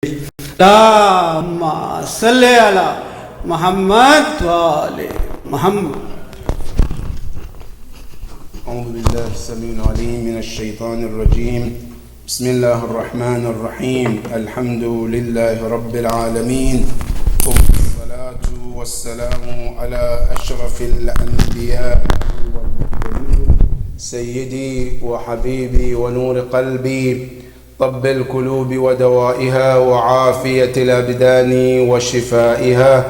اللهم صل على محمد وآل محمد. أعوذ بالله السميع العليم من الشيطان الرجيم. بسم الله الرحمن الرحيم. الحمد لله رب العالمين، والصلاة والسلام على أشرف الأنبياء والمرسلين سيدي وحبيبي ونور قلبي، طب القلوب ودوائها وعافية الأبدان وشفائها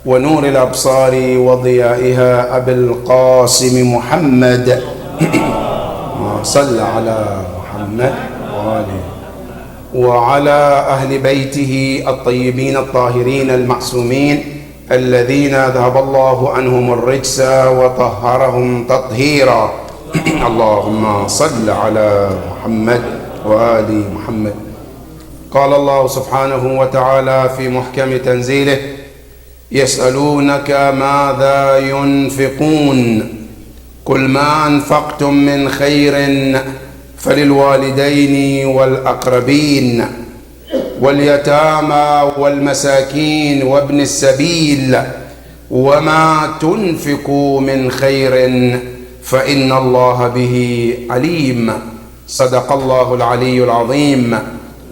ونور الأبصار وضيائها أبي القاسم محمد صلى على محمد وآله وعلى أهل بيته الطيبين الطاهرين المعصومين الذين ذهب الله عنهم الرجس وطهرهم تطهيرا. اللهم صل على محمد وآل محمد. قال الله سبحانه وتعالى في محكم تنزيله: يسألونك ماذا ينفقون قل ما أنفقتم من خير فللوالدين والأقربين واليتامى والمساكين وابن السبيل وما تنفقوا من خير فإن الله به عليم. صدق الله العلي العظيم.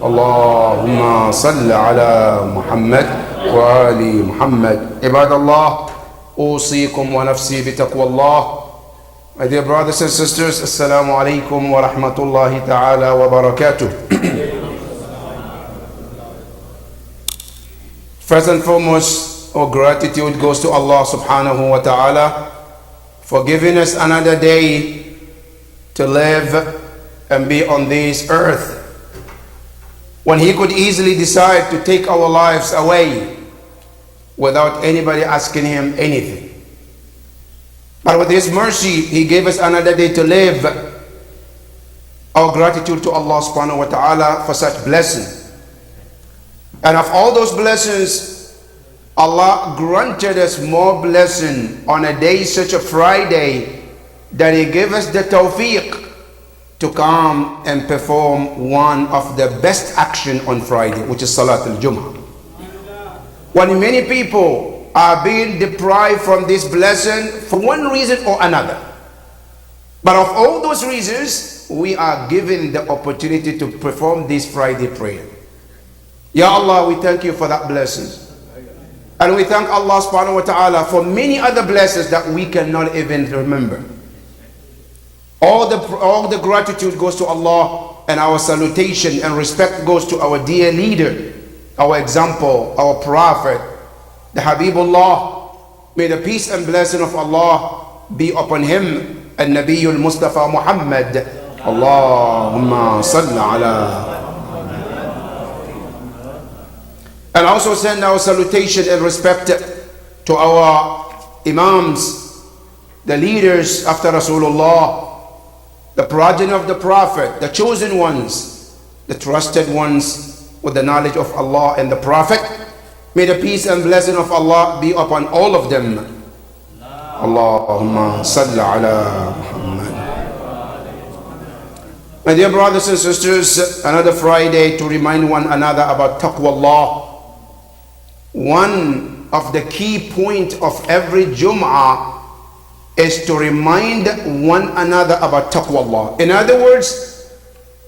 اللهم صل على محمد وآل محمد. عباد الله، أوصيكم ونفسي بتقوى الله. My dear brothers and sisters, Assalamu alaikum wa rahmatullahi ta'ala wa barakatuh. First and foremost, our gratitude goes to Allah subhanahu wa ta'ala for giving us another day to live and be on this earth, when He could easily decide to take our lives away without anybody asking Him anything. But with His mercy, He gave us another day to live. Our gratitude to Allah subhanahu wa ta'ala for such blessing. And of all those blessings, Allah granted us more blessing on a day such a Friday, that He gave us the tawfiq to come and perform one of the best action on Friday, which is Salat al-Jum'ah. When many people are being deprived from this blessing for one reason or another, but of all those reasons, we are given the opportunity to perform this Friday prayer. Ya Allah, we thank You for that blessing. And we thank Allah subhanahu wa ta'ala for many other blessings that we cannot even remember. All the gratitude goes to Allah, and our salutation and respect goes to our dear leader, our example, our prophet, the Habibullah. May the peace and blessing of Allah be upon him, and Nabiyul Mustafa Muhammad. Allahumma salli ala. And also send our salutation and respect to our Imams, the leaders after Rasulullah, the progeny of the Prophet, the chosen ones, the trusted ones with the knowledge of Allah and the Prophet. May the peace and blessing of Allah be upon all of them. Allahumma salli ala Muhammad. My dear brothers and sisters, another Friday to remind one another about taqwallah. One of the key points of every Jum'ah is to remind one another about taqwallah. In other words,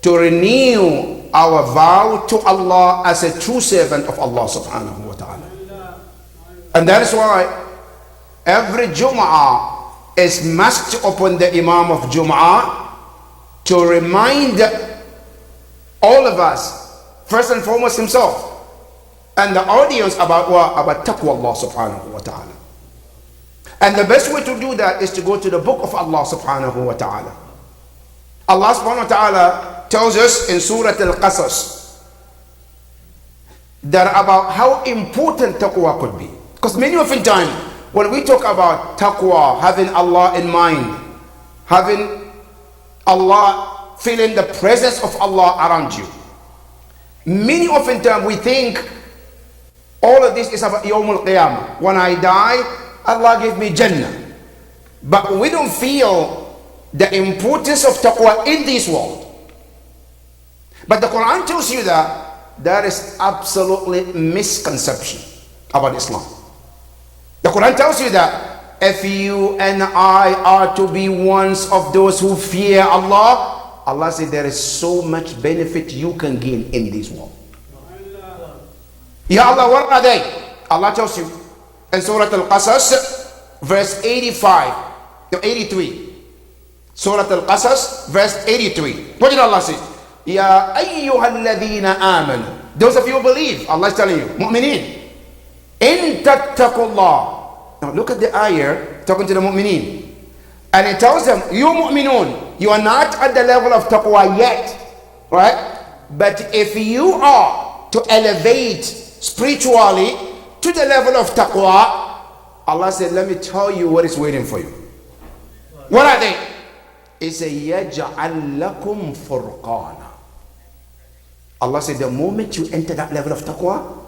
to renew our vow to Allah as a true servant of Allah subhanahu wa ta'ala. And that is why every Jum'ah is must upon the Imam of Jum'ah to remind all of us, first and foremost himself, and the audience about what? About taqwallah subhanahu wa ta'ala. And the best way to do that is to go to the book of Allah subhanahu wa ta'ala. Allah subhanahu wa ta'ala tells us in Surah Al-Qasas that about how important taqwa could be. Because many of the time, when we talk about taqwa, having Allah in mind, having Allah, feeling the presence of Allah around you, many of the time we think all of this is about Yawm al-Qiyamah. When I die, Allah gave me Jannah. But we don't feel the importance of taqwa in this world. But the Quran tells you that That is absolutely misconception about Islam. The Quran tells you that if you and I are to be ones of those who fear Allah, Allah said there is so much benefit you can gain in this world. Ya Allah, what are they? Allah tells you in Surah Al-Qasas, verse 85 to 83. Surah Al-Qasas, verse 83. What did Allah say? Ya ayyuhalladhina amanu. Those of you who believe, Allah is telling you, mu'mineen. In tattaqullah. Now look at the ayah talking to the mu'mineen. And it tells them, you mu'minun, you are not at the level of taqwa yet. Right? But if you are to elevate spiritually to the level of taqwa, Allah said, let me tell you what is waiting for you. What are they? It's a yaj'al lakum furqana. Allah said, the moment you enter that level of taqwa,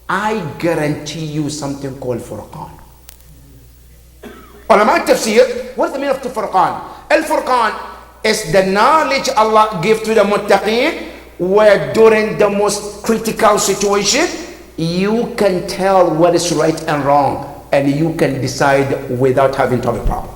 I guarantee you something called furqan. Ulama tafsir, what's the meaning of furqan? Al-furqan is the knowledge Allah gives to the muttaqeen, where during the most critical situation, you can tell what is right and wrong, and you can decide without having to have a problem.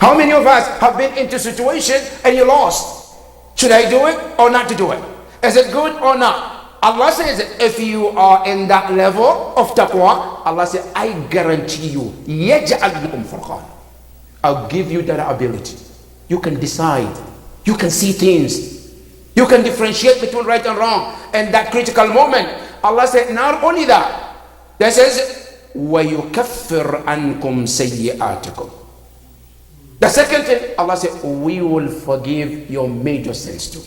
How many of us have been into a situation and you lost? Should I do it or not to do it? Is it good or not? Allah says, if you are in that level of taqwa, Allah says, I guarantee you, يَجْعَلْ لَكُمْ فُرْقَانًا. I'll give you that ability. You can decide. You can see things. You can differentiate between right and wrong. And that critical moment, Allah said, not only that, that says, وَيُكَفِّرْ عَنْكُمْ سَيِّئَاتِكُمْ. The second thing, Allah said, we will forgive your major sins too.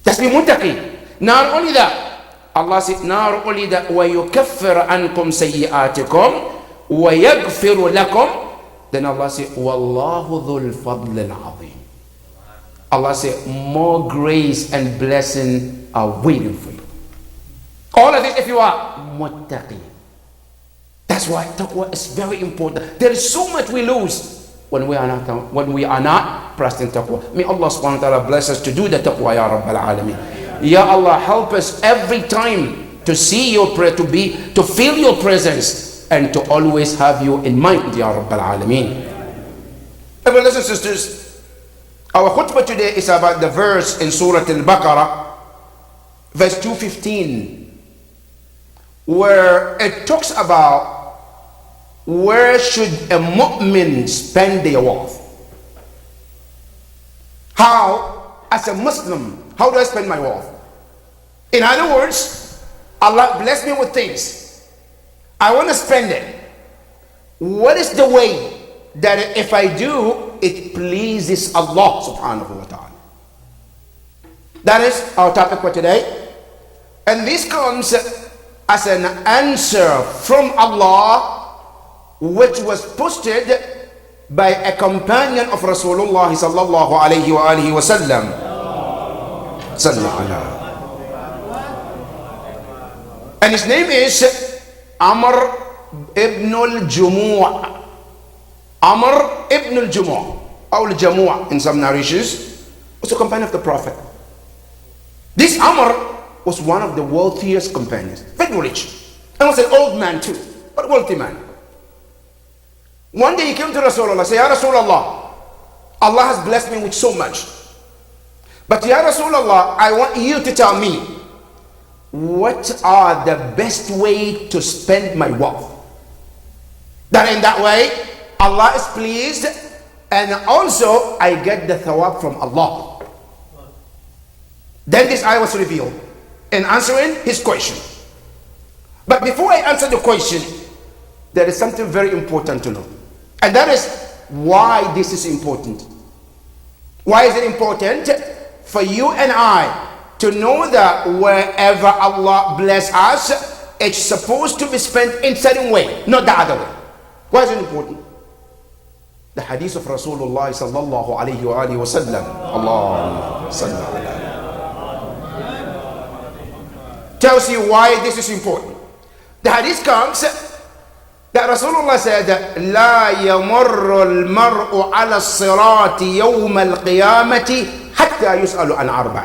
That's be muttaqi. Not only that, Allah said, not only that, وَيُكَفِّرْ عَنْكُمْ سَيِّئَاتِكُمْ وَيَغْفِرُ لَكُمْ. Then Allah said, وَاللَّهُ ذُو الْفَضْلِ الْعَظِيمِ. Allah said, more grace and blessing are waiting for you. All of this if you are muttaqi. That's why taqwa is very important. There is so much we lose when we are not practicing taqwa. May Allah subhanahu wa ta'ala bless us to do the taqwa, ya Rabbal Alameen. Ya Allah, help us every time to see your prayer, to feel your presence, and to always have you in mind, ya Rabbal Alameen. Brothers and sisters, our khutbah today is about the verse in Surah Al-Baqarah, verse 215, where it talks about where should a mu'min spend their wealth. How, as a Muslim, how do I spend my wealth? In other words, Allah bless me with things. I want to spend it. What is the way that if I do, it pleases Allah subhanahu wa ta'ala? That is our topic for today. And this comes as an answer from Allah, which was posted by a companion of Rasulullah sallallahu alayhi wa alihi wa sallam. And his name is Amr ibn al-Jumu'ah. Amr ibn al-Jumu'ah, or al-Jumu'ah in some narrations, was a companion of the Prophet. This Amr was one of the wealthiest companions, very rich, and was an old man too, but a wealthy man. One day he came to Rasulullah, said, Ya Rasulullah, Allah has blessed me with so much. But Ya Rasulullah, I want you to tell me, what are the best way to spend my wealth? That in that way, Allah is pleased, and also I get the thawab from Allah. Then this ayah was revealed in answering his question. But before I answer the question, there is something very important to know. And that is why this is important. Why is it important? For you and I to know that wherever Allah bless us, it's supposed to be spent in a certain way, not the other way. Why is it important? The hadith of Rasulullah sallallahu alayhi wa alihi wa sallam, Allahumma salli ala, tells you why this is important. The hadith comes that Rasulullah said, لا يمر المرء على الصراط يوم القيامة حتى يسأل عن أربع.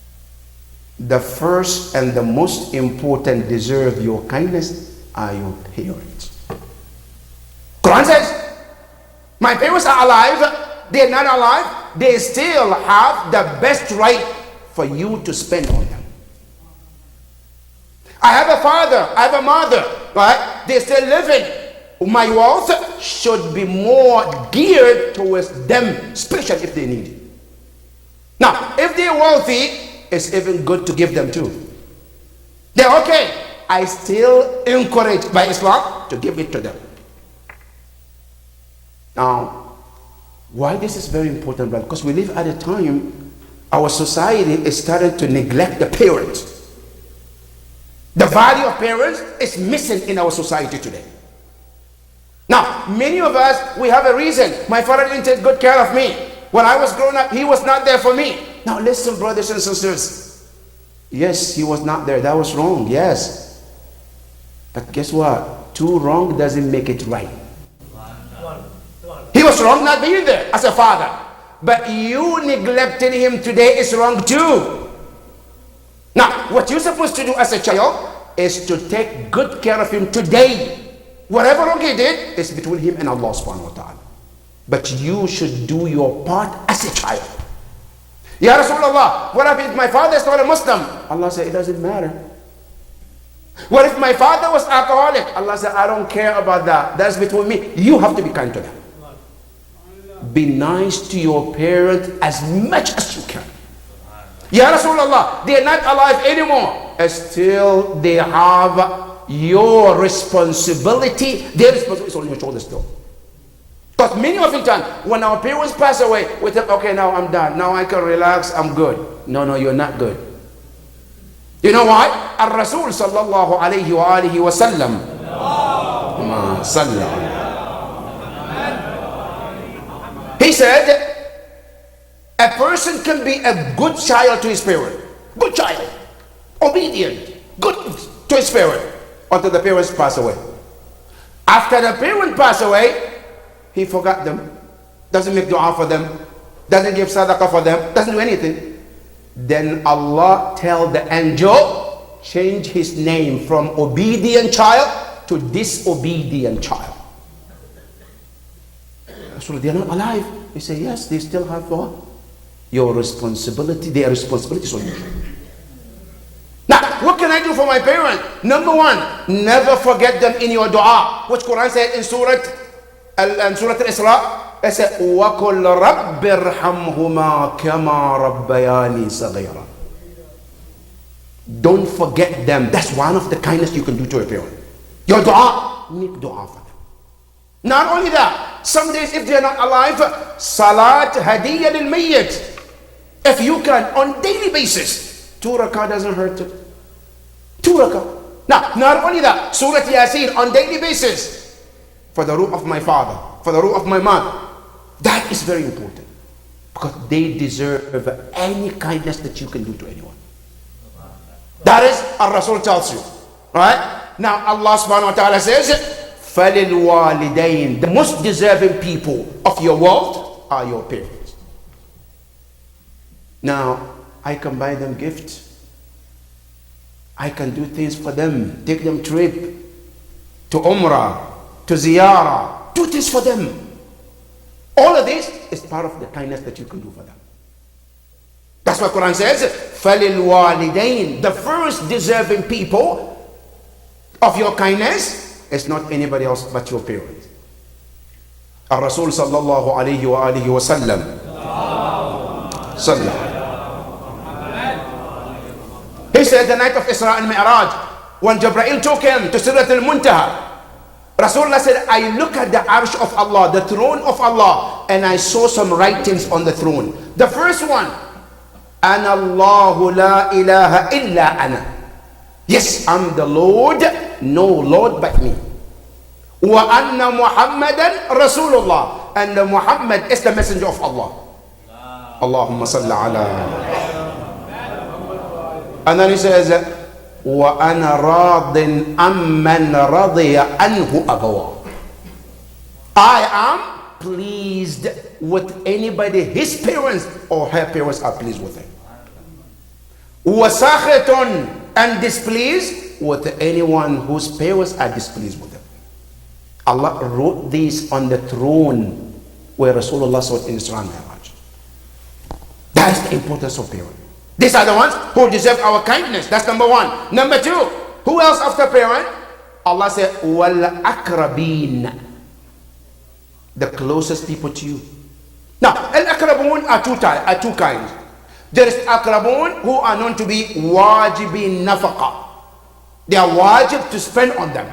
the first and the most important deserve your kindness are your parents. Quran says, my parents are alive, they're not alive, they still have the best right for you to spend on them. I have a father, I have a mother, right? They're still living. My wealth should be more geared towards them, especially if they need it. Now, if they're wealthy, it's even good to give them too. They're okay. I still encourage by Islam to give it to them. Now, why this is very important, brother? Because we live at a time our society is starting to neglect the parents. The value of parents is missing in our society today. Now, many of us, we have a reason. My father didn't take good care of me. When I was growing up, he was not there for me. Now listen, brothers and sisters. Yes, he was not there. That was wrong, yes. But guess what? Too wrong doesn't make it right. He was wrong not being there as a father. But you neglecting him today is wrong too. Now, what you're supposed to do as a child is to take good care of him today. Whatever wrong he did is between him and Allah subhanahu wa ta'ala. But you should do your part as a child. Ya Rasulullah, what if my father is not a Muslim? Allah said, it doesn't matter. What if my father was alcoholic? Allah said, I don't care about that. That's between me. You have to be kind to them. Be nice to your parents as much as you can. Ya Rasulullah, they are not alive anymore. Still, they have your responsibility. Their responsibility is on your shoulders still. Because many of the time, when our parents pass away, we think, okay, now I'm done. Now I can relax, I'm good. No, you're not good. You know why? Al-Rasul sallallahu alayhi wa alihi wa sallam. He said, a person can be a good child to his parent. Good child. Obedient. Good to his parent. Until the parents pass away. After the parent pass away, he forgot them, doesn't make dua for them, doesn't give sadaqah for them, doesn't do anything. Then Allah tell the angel, change his name from obedient child to disobedient child. So they are not alive. He say, yes, they still have your responsibility, their responsibilities on you. Now, what can I do for my parent? Number one, never forget them in your dua, which Quran said in Surah Al-Isra, it said, وَقُلْ رَبِّ ارْحَمْهُمَا كَمَا رَبَّيَانِي صَغِيرًا. Don't forget them. That's one of the kindness you can do to a parent. Your dua, make dua for them. Not only that, some days if they're not alive, salat hadiyya lil mayyit. If you can, on daily basis, 2 rakah doesn't hurt you. 2 rakah. Now, not only that, Surah Yasin on daily basis. For the ruh of my father, for the ruh of my mother. That is very important. Because they deserve any kindness that you can do to anyone. That is, Ar-Rasul tells you. Right? Now, Allah subhanahu wa ta'ala says, فَلِلْوَالِدَيْنِ. The most deserving people of your world are your parents. Now, I can buy them gifts. I can do things for them. Take them trip to Umrah, to ziyarah, do this for them. All of this is part of the kindness that you can do for them. That's what Quran says, فَلِلْوَالِدَيْنِ. The first deserving people of your kindness is not anybody else but your parents. Ar-Rasul sallallahu alayhi wa alihi wa sallam. He said the night of Isra and Mi'raj, when Jibreel took him to Sirat al-Muntaha, Rasulullah said, I look at the arsh of Allah, the throne of Allah, and I saw some writings on the throne. The first one, Ana Allahu la ilaha illa ana. Yes, I'm the Lord, no Lord but me. Wa anna Muhammadan Rasulullah. And Muhammad is the messenger of Allah. Allahumma salli ala. And then he says, وَأَنَا رَاضٍ أَمَّنْ رَضِيَ أَنْهُ أَبَوَاهُ. I am pleased with anybody his parents or her parents are pleased with him. وَسَخِطٌ, and displeased with anyone whose parents are displeased with them. Allah wrote this on the throne where Rasulullah saw in Isra and Mi'raj. That is the importance of parents. These are the ones who deserve our kindness. That's number one. Number two, who else after parent? Allah said, وَالْأَقْرَبِينَ, the closest people to you. Now, al-akrabun are two kinds. There is akrabun who are known to be wajibin nafaqa. They are wajib to spend on them.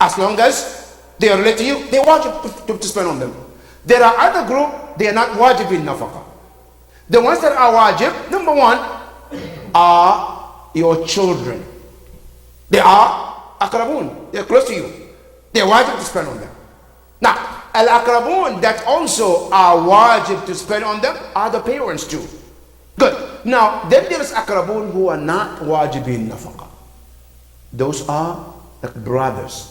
As long as they are related to you, they are wajib to spend on them. There are other group, they are not wajibin nafaqa. The ones that are wajib, number one, are your children. They are akrabun. They are close to you. They are wajib to spend on them. Now, al-akrabun that also are wajib to spend on them are the parents too. Good. Now, then there is akrabun who are not wajibin nafaqa. Those are like brothers,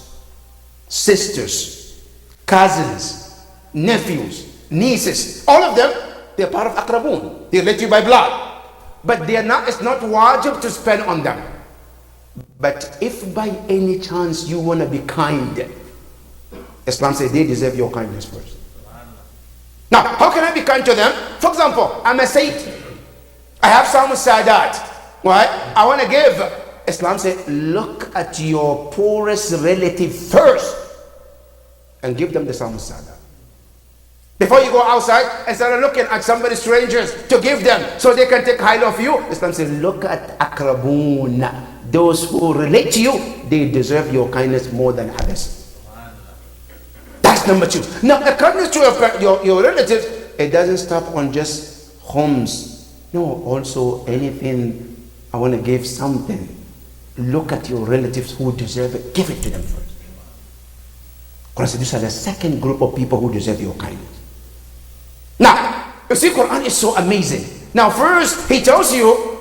sisters, cousins, nephews, nieces. All of them, they are part of akrabun. They relate to you by blood. But they are not, it's not wajib to spend on them. But if by any chance you want to be kind, Islam says they deserve your kindness first. Now, how can I be kind to them? For example, I'm a Sayyid. I have some Sadat. Right? I want to give. Islam says, look at your poorest relative first and give them the Samu Sadat. Before you go outside, instead of looking at somebody strangers to give them so they can take hold of you, Islam says, look at akrabun. Those who relate to you, they deserve your kindness more than others. That's number two. Now, the kindness to your relatives, it doesn't stop on just homes. No, also anything, I want to give something. Look at your relatives who deserve it. Give it to them first. Quran says, these are the second group of people who deserve your kindness. Now, you see, Quran is so amazing. Now, first, he tells you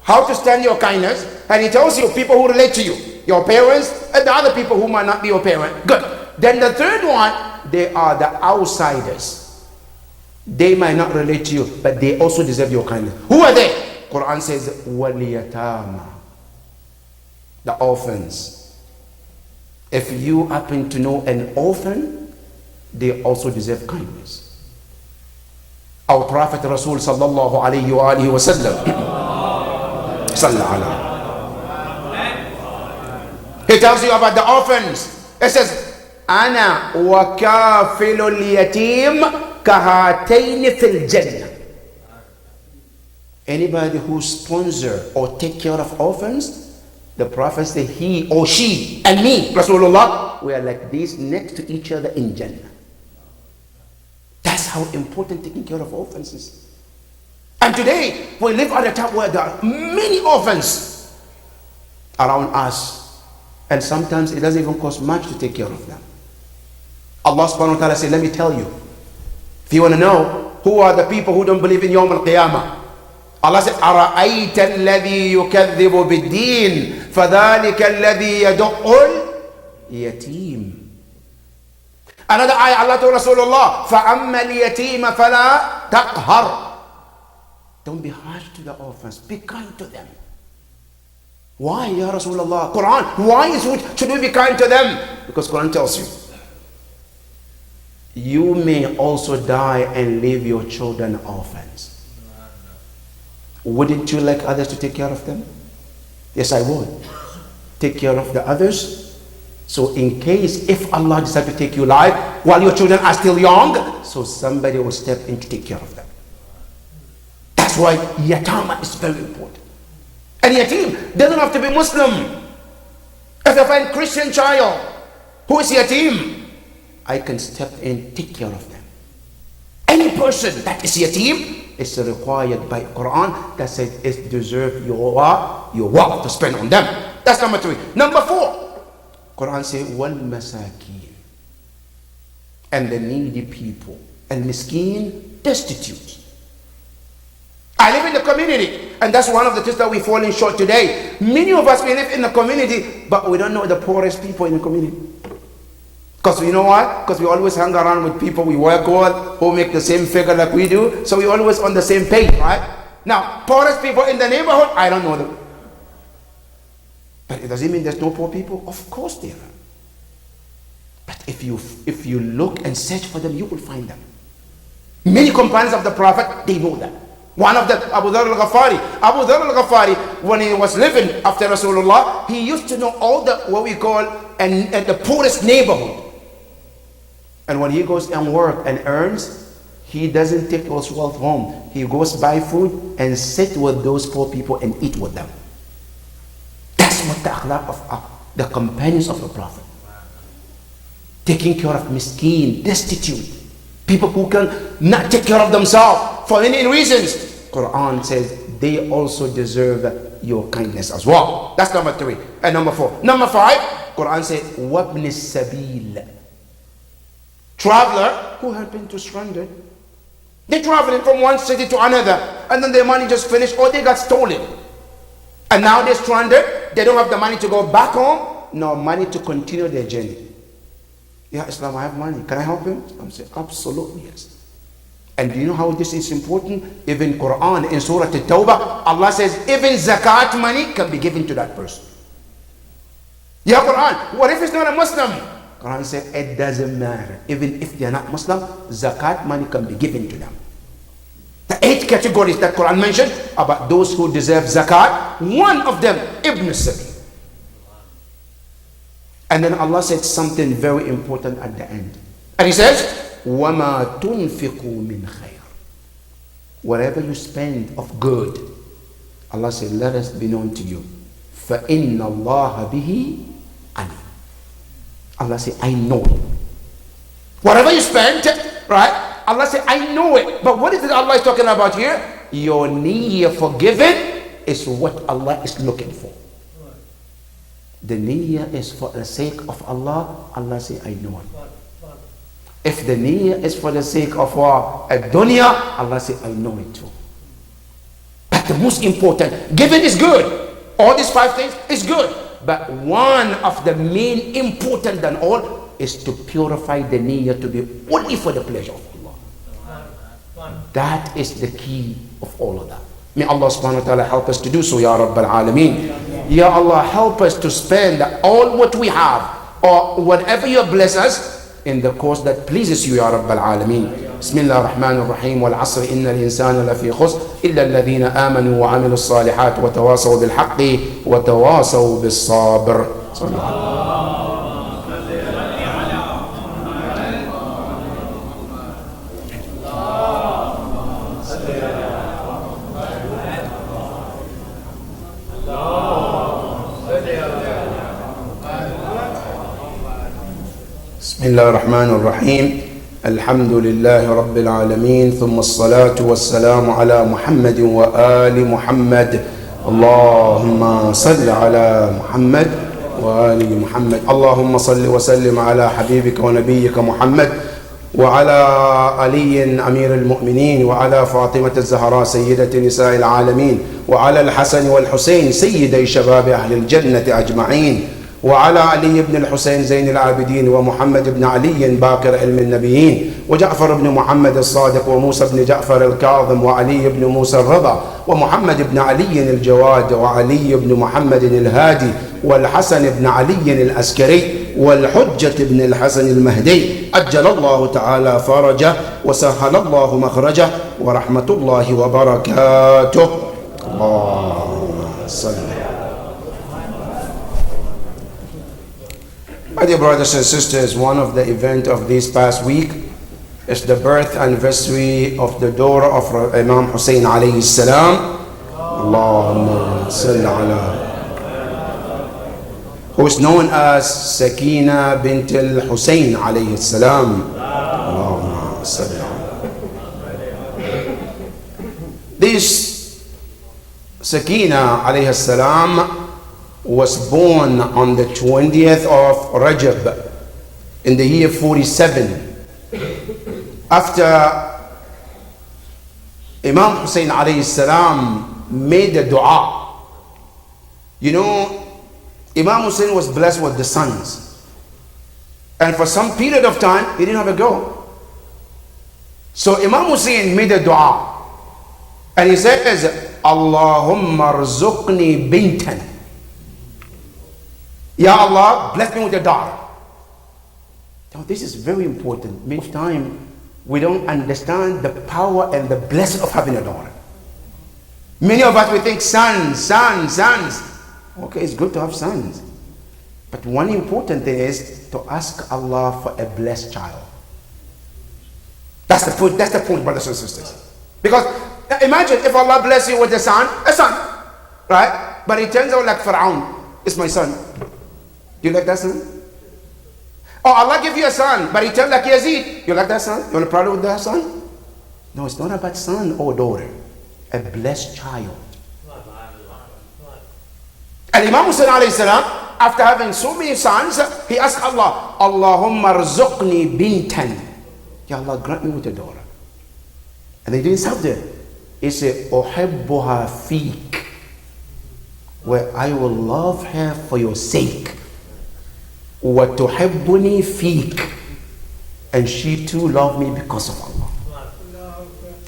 how to stand your kindness, and he tells you people who relate to you, your parents, and the other people who might not be your parent. Good. Then the third one, they are the outsiders. They might not relate to you, but they also deserve your kindness. Who are they? Quran says, وَالْيَتَامَى, the orphans. If you happen to know an orphan, they also deserve kindness. Our Prophet Rasul sallallahu alayhi wa alihi wa sallam, he tells you about the orphans. It says, Ana wa kafilul yatim kahatayn fil jannah. Anybody who sponsor or take care of orphans, the Prophet said, he or she and me, Rasulullah, we are like this next to each other in Jannah. That's how important taking care of orphans is. And today, we live at a time where there are many orphans around us. And sometimes it doesn't even cost much to take care of them. Allah subhanahu wa ta'ala said, let me tell you. If you want to know who are the people who don't believe in Yawm al-Qiyamah, Allah said, أَرَأَيْتَ الَّذِي يُكَذِّبُ بِالدِّينِ فَذَلِكَ الَّذِي يَدُعُّ الْيَتِيمِ. Another ayah, Allah told Rasulullah, فَأَمَّا الْيَتِيمَ فَلَا تَقْهَرْ. Don't be harsh to the orphans. Be kind to them. Why, Ya Rasulullah? Quran, why should we be kind to them? Because Quran tells you, you may also die and leave your children orphans. Wouldn't you like others to take care of them? Yes, I would. Take care of the others. So in case, if Allah decides to take you alive while your children are still young, so somebody will step in to take care of them. That's why yatama is very important. And yatim doesn't have to be Muslim. If I find Christian child who is yatim, I can step in, take care of them. Any person that is yatim is required by Quran that says it deserves your wealth to spend on them. That's number 3. Number 4, Quran says, wal masakin, and the needy people, and miskin, destitute. I live in the community, and that's one of the things that we fall in short today. Many of us, we live in the community, but we don't know the poorest people in the community. Because you know what? Because we always hang around with people we work with who make the same figure like we do, so we're always on the same page, right? Now, poorest people in the neighborhood, I don't know them. But it doesn't mean there's no poor people. Of course there are. But if you look and search for them, you will find them. Many companions of the Prophet, they know that. One of them, Abu Dharr al-Ghafari. Abu Dharr al-Ghafari, when he was living after Rasulullah, he used to know all the, what we call, and the poorest neighborhood. And when he goes and work and earns, he doesn't take his wealth home. He goes buy food and sit with those poor people and eat with them. That's what the akhlaq of the companions of the Prophet. Taking care of miskin, destitute, people who can not take care of themselves for any reasons. Quran says they also deserve your kindness as well. That's number 3. And number 4. Number 5, Quran says, وَابْنِ السَّبِيلِ. Traveler who had been stranded. They're traveling from one city to another, and then their money just finished or they got stolen. And now they're stranded. They don't have the money to go back home, nor money to continue their journey. Yeah, Islam, I have money. Can I help him? Islam says, absolutely yes. And do you know how this is important? Even Quran, in Surah At-Tawbah, Allah says, even zakat money can be given to that person. Yeah, Quran, what if it's not a Muslim? Quran says, it doesn't matter. Even if they're not Muslim, zakat money can be given to them. The 8 categories that Quran mentioned about those who deserve zakat, one of them, Ibn Sabil. And then Allah said something very important at the end. And He says, وَمَا تُنْفِقُوا مِنْ خَيْرٍ. Whatever you spend of good, Allah said, let us be known to you. فَإِنَّ اللَّهَ بِهِ عَلِيمٌ. Allah said, I know it. Whatever you spend, right? Allah said, I know it. But what is it Allah is talking about here? Your niyyah for giving is what Allah is looking for. The niyyah is for the sake of Allah. Allah said, I know it. If the niyyah is for the sake of a dunya, Allah said, I know it too. But the most important, giving is good. All these 5 things is good. But one of the main important than all is to purify the niyyah to be only for the pleasure of Allah. That is the key of all of that. May Allah subhanahu wa ta'ala help us to do so, Ya Rabbal Alameen. Ya Allah, help us to spend all what we have or whatever you bless us in the course that pleases you, Ya Rabbal Alameen. بسم الله الرحمن الرحيم والعصر إن الإنسان لفي خسر إلا الذين آمنوا وعملوا الصالحات وتواصوا بالحق وتواصوا بالصبر. صلى الله عليه وسلم. بسم الله الرحمن الرحيم الحمد لله رب العالمين ثم الصلاة والسلام على محمد وآل محمد اللهم صل على محمد وآل محمد اللهم صل وسلم على حبيبك ونبيك محمد وعلى علي أمير المؤمنين وعلى فاطمة الزهراء سيدة نساء العالمين وعلى الحسن والحسين سيدي شباب أهل الجنة أجمعين وعلى علي بن الحسين زين العابدين ومحمد بن علي باكر علم النبيين وجعفر بن محمد الصادق وموسى بن جعفر الكاظم وعلي بن موسى الرضا ومحمد بن علي الجواد وعلي بن محمد الهادي والحسن بن علي العسكري والحجة بن الحسن المهدي أجل الله تعالى فرجه وسهل الله مخرجه ورحمة الله وبركاته. اللهم صل. My dear brothers and sisters, one of the events of this past week is the birth anniversary of the daughter of Imam Hussein alayhi salam. Allahumma salli ala. Who is known as Sakina bint al-Hussein alayhi salam. Allahumma salli ala. This Sakina alayhi salam was born on the 20th of Rajab in the year 47 after Imam Hussein alayhi salam made a dua. You know, Imam Hussein was blessed with the sons, and for some period of time he didn't have a girl. So Imam Hussein made a dua And he says, Allahumma rzuqni bintan. Ya Allah, bless me with a daughter. Now this is very important. Many times we don't understand the power and the blessing of having a daughter. Many of us, we think sons. Okay, it's good to have sons. But one important thing is to ask Allah for a blessed child. That's the point, brothers and sisters. Because imagine if Allah bless you with a son, right? But it turns out like Pharaoh, it's my son. Do you like that son? Or Allah give you a son, but he turns like Yazid. You like that son? You want to proud with that son? No, it's not about son or daughter. A blessed child. And Imam Hussein alayhi salam, after having so many sons, he asked Allah, Allahumma rzuqni bintan. Ya Allah, grant me with a daughter. And they didn't stop there. He said, Uhibbuha feek, where I will love her for your sake. Wa tuhibbuni feek, and she too loved me because of Allah.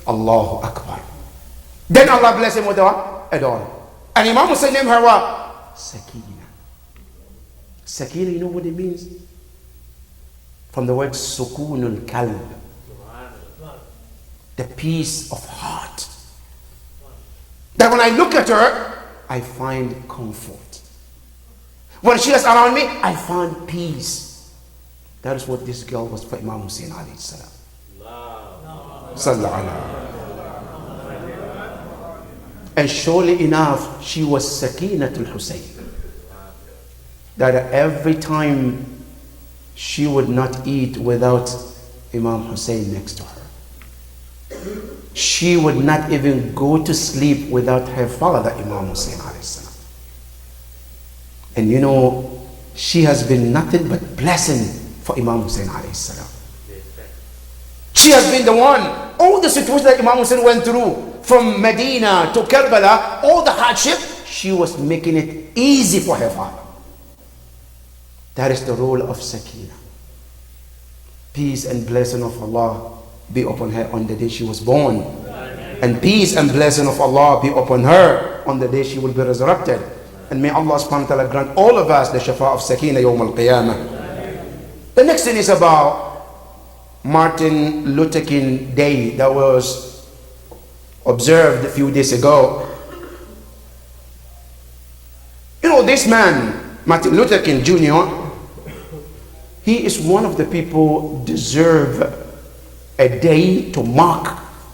Allahu Akbar. Then Allah blessed him with a daughter. And Imam Hussein named her what? Sakina. Sakina, you know what it means? From the word sukunul kalb, the peace of heart. That when I look at her, I find comfort. When she is around me, I find peace. That is what this girl was for Imam Hussein alayhi salam. Sallallahu alayhi. And surely enough, she was Sakinatul Hussein. That every time she would not eat without Imam Hussein next to her. She would not even go to sleep without her father, Imam Hussein alayhi salam. And you know, she has been nothing but blessing for Imam Hussein alayhi salam. She has been the one, all the situations that Imam Hussein went through, from Medina to Karbala, all the hardship, she was making it easy for her father. That is the role of Sakina. Peace and blessing of Allah be upon her on the day she was born. And peace and blessing of Allah be upon her on the day she will be resurrected. And may Allah subhanahu wa ta'ala grant all of us the shafa of Sakina yawm al-qiyamah. The next thing is about Martin Luther King Day that was observed a few days ago. You know, this man, Martin Luther King Jr., he is one of the people deserve a day to mark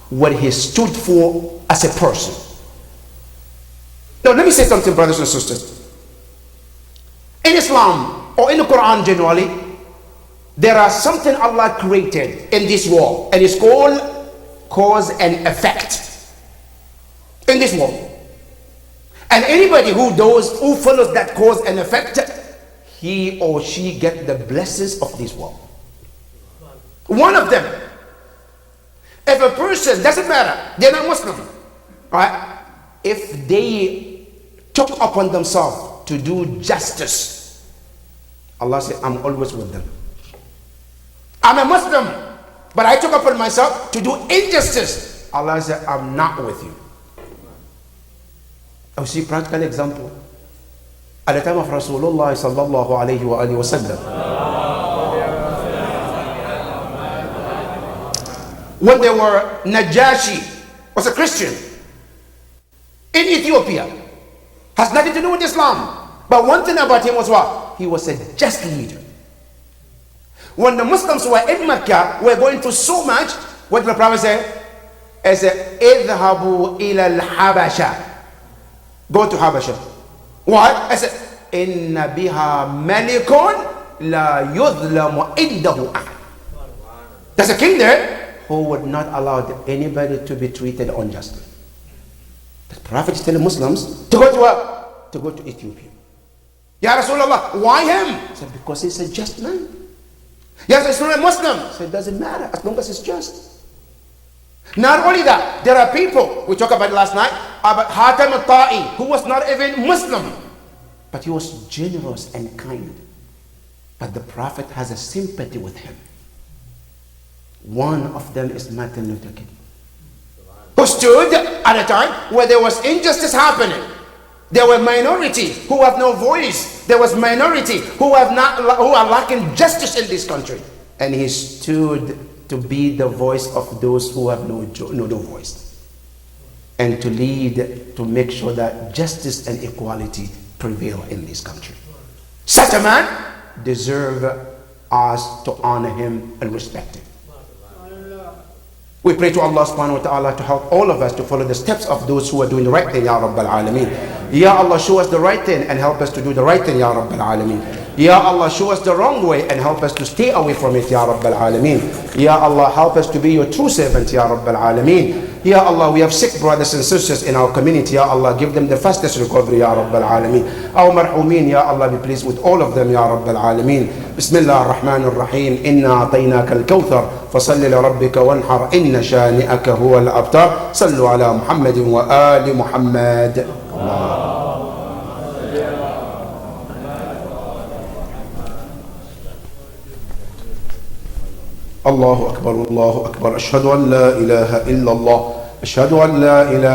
what he stood for as a person. Now, let me say something, brothers and sisters. In Islam, or in the Quran generally, there are something Allah created in this world, and it's called cause and effect. In this world. And anybody who follows that cause and effect, he or she get the blessings of this world. One of them, if a person, doesn't matter, they're not Muslim, right? If they took upon themselves to do justice, Allah said, I'm always with them. I'm a Muslim, but I took upon myself to do injustice. Allah said, I'm not with you. I see practical example. At the time of Rasulullah sallallahu alayhi wa alihi wa sallam, when they were, Najashi was a Christian in Ethiopia, has nothing to do with Islam, but one thing about him was what? He was a just leader. When the Muslims were in Mecca, were going through so much, what did the Prophet say? He said, "Idhabu ila al-Habasha." Go to Habasha. Why? I said, "Inna biha malikun la yudlamu indahu ahad." There's a king there who would not allow anybody to be treated unjustly. The Prophet is telling Muslims to go to what? To go to Ethiopia. Ya Rasulullah, why him? He said, because he's a just man. Yes, it's not a Muslim. So it doesn't matter as long as it's just. Not only that, there are people, we talked about it last night, about Hatem al-Ta'i, who was not even Muslim, but he was generous and kind. But the Prophet has a sympathy with him. One of them is Martin Luther King. who stood at a time where there was injustice happening. There were minority who have no voice. There was minority who are lacking justice in this country. And he stood to be the voice of those who have no voice. And to lead, to make sure that justice and equality prevail in this country. Such a man deserves us to honor him and respect him. We pray to Allah subhanahu wa ta'ala to help all of us to follow the steps of those who are doing the right thing, Ya Rabbal Alameen. Ya Allah, show us the right thing and help us to do the right thing, Ya Rabbal Alameen. Ya Allah, show us the wrong way and help us to stay away from it, Ya Rabbal Alameen. Ya Allah, help us to be your true servant, Ya Rabbal Alameen. Ya Allah, we have sick brothers and sisters in our community. Ya Allah, give them the fastest recovery, Ya Rabbal Alameen. Our marhumin, Ya Allah, be pleased with all of them, Ya Rabbal Alameen. Bismillah ar-Rahman ar-Rahim. Inna a'tainaka al-kawthar. فصل لربك وانحر إن شانئك هو الأبتر. صلوا على محمد وآل محمد. الله أكبر الله أكبر. أشهد أن لا إله إلا الله. أشهد أن لا إله